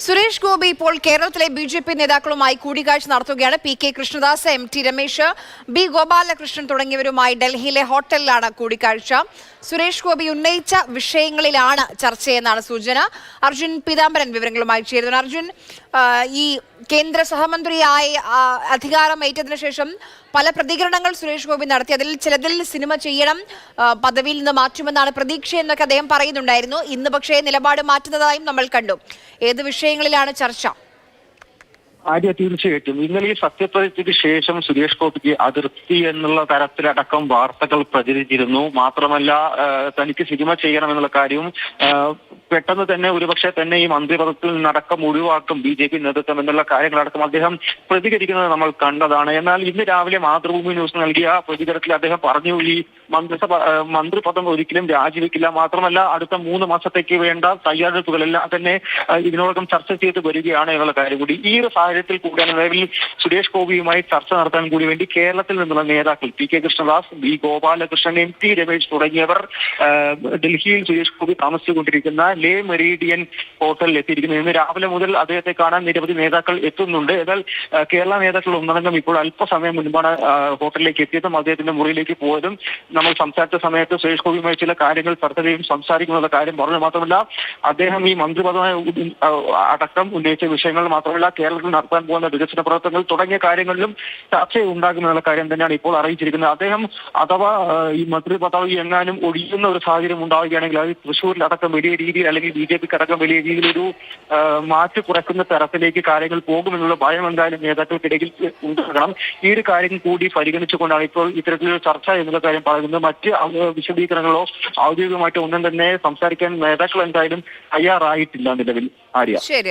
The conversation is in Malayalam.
സുരേഷ് ഗോപി ഇപ്പോൾ കേരളത്തിലെ ബി.ജെ.പി. നേതാക്കളുമായി കൂടിക്കാഴ്ച നടത്തുകയാണ്. പി.കെ. കൃഷ്ണദാസ്, എം.ടി. രമേശ്, ബി. ഗോപാലകൃഷ്ണൻ തുടങ്ങിയവരുമായി ഡൽഹിയിലെ ഹോട്ടലിലാണ് കൂടിക്കാഴ്ച. സുരേഷ് ഗോപി ഉന്നയിച്ച വിഷയങ്ങളിലാണ് ചർച്ചയെന്നാണ് സൂചന. അർജുൻ പീതാംബരൻ വിവരങ്ങളുമായി ചേരുന്നു. അർജുൻ, ഈ കേന്ദ്ര സഹമന്ത്രിയായി അധികാരമേറ്റതിനു ശേഷം പല പ്രതികരണങ്ങൾ സുരേഷ് ഗോപി നടത്തി. ചിലതിൽ സിനിമ ചെയ്യണം, പദവിയിൽ നിന്ന് മാറ്റുമെന്നാണ് പ്രതീക്ഷയെന്നൊക്കെ അദ്ദേഹം പറയുന്നുണ്ടായിരുന്നു. ഇന്ന് പക്ഷേ നിലപാട് മാറ്റുന്നതായും നമ്മൾ കണ്ടു. ഏത് വിഷയങ്ങളിലാണ് ചർച്ച? ആര്യ, തീർച്ചയായിട്ടും ഇന്നലെ ഈ സത്യപ്രതിജ്ഞയ്ക്ക് ശേഷം സുരേഷ് ഗോപിക്ക് അതിർത്തി എന്നുള്ള തരത്തിലടക്കം വാർത്തകൾ പ്രചരിച്ചിരുന്നു. മാത്രമല്ല, തനിക്ക് സിനിമ ചെയ്യണമെന്നുള്ള കാര്യവും പെട്ടെന്ന് തന്നെ ഒരുപക്ഷെ തന്നെ ഈ മന്ത്രിപദത്തിൽ നിന്നടക്കം ഒഴിവാക്കും ബി.ജെ.പി. നേതൃത്വം എന്നുള്ള കാര്യങ്ങളടക്കം അദ്ദേഹം പ്രതികരിക്കുന്നത് നമ്മൾ കണ്ടതാണ്. എന്നാൽ ഇന്ന് രാവിലെ മാതൃഭൂമി ന്യൂസ് നൽകിയ പ്രതികരണത്തിൽ അദ്ദേഹം പറഞ്ഞു, ഈ മന്ത്രിപദം ഒരിക്കലും രാജിവെക്കില്ല. മാത്രമല്ല, അടുത്ത 3 മാസത്തേക്ക് വേണ്ട തയ്യാറെടുപ്പുകളെല്ലാം തന്നെ ഇതിനോടകം ചർച്ച ചെയ്ത് വരികയാണ് എന്നുള്ള കാര്യം കൂടി. ഈ ഒരു സാഹചര്യത്തിൽ കൂടിയാണ് നിലവിൽ സുരേഷ് ഗോപിയുമായി ചർച്ച നടത്താൻ കൂടി വേണ്ടി കേരളത്തിൽ നിന്നുള്ള നേതാക്കൾ പി.കെ. കൃഷ്ണദാസ്, ബി. ഗോപാലകൃഷ്ണൻ, എം.ടി. രമേശ് തുടങ്ങിയവർ ഡൽഹിയിൽ സുരേഷ് ഗോപി താമസിച്ചുകൊണ്ടിരിക്കുന്ന ലേ മെറീഡിയൻ ഹോട്ടലിൽ എത്തിയിരിക്കുന്നു. ഇന്ന് രാവിലെ മുതൽ അദ്ദേഹത്തെ കാണാൻ നിരവധി നേതാക്കൾ എത്തുന്നുണ്ട്. എന്നാൽ കേരള നേതാക്കൾ ഒന്നടങ്കം ഇപ്പോൾ അല്പസമയം മുൻപാണ് ഹോട്ടലിലേക്ക് എത്തിയതും അദ്ദേഹത്തിന്റെ മുറിയിലേക്ക് പോയതും. നമ്മൾ സംസാരിച്ച സമയത്ത് സുരേഷ് ഗോപിയുമായി ചില കാര്യങ്ങൾ ചർച്ചയും സംസാരിക്കുന്ന കാര്യം പറഞ്ഞു. മാത്രമല്ല, അദ്ദേഹം ഈ മന്ത്രിപദമായി അടക്കം ഉന്നയിച്ച വിഷയങ്ങൾ മാത്രമല്ല, കേരളത്തിൽ നടത്താൻ പോകുന്ന വികസന പ്രവർത്തനങ്ങൾ തുടങ്ങിയ കാര്യങ്ങളിലും ചർച്ചയുണ്ടാകുമെന്നുള്ള കാര്യം തന്നെയാണ് ഇപ്പോൾ അറിയിച്ചിരിക്കുന്നത്. അദ്ദേഹം അഥവാ ഈ മന്ത്രി പദവി എങ്ങാനും ഒഴിയുന്ന ഒരു സാഹചര്യം ഉണ്ടാവുകയാണെങ്കിൽ അത് തൃശ്ശൂരിലടക്കം വലിയ രീതിയിൽ അല്ലെങ്കിൽ ബി.ജെ.പിക്ക് അടക്കം വലിയ രീതിയിലൊരു മാറ്റി കുറയ്ക്കുന്ന തരത്തിലേക്ക് കാര്യങ്ങൾ പോകുമെന്നുള്ള ഭയം എന്തായാലും നേതാക്കൾക്കിടയിൽ ഉണ്ടാകണം. ഈ ഒരു കാര്യം കൂടി പരിഗണിച്ചുകൊണ്ടാണ് ഇപ്പോൾ ഇത്തരത്തിലൊരു ചർച്ച എന്നുള്ള കാര്യം പറയുന്നത്. മറ്റ് വിശദീകരണങ്ങളോ ഔദ്യോഗികമായിട്ടോ ഒന്നും തന്നെ സംസാരിക്കാൻ നേതാക്കൾ എന്തായാലും തയ്യാറായിട്ടില്ല നിലവിൽ. ആര്യ. ശരി.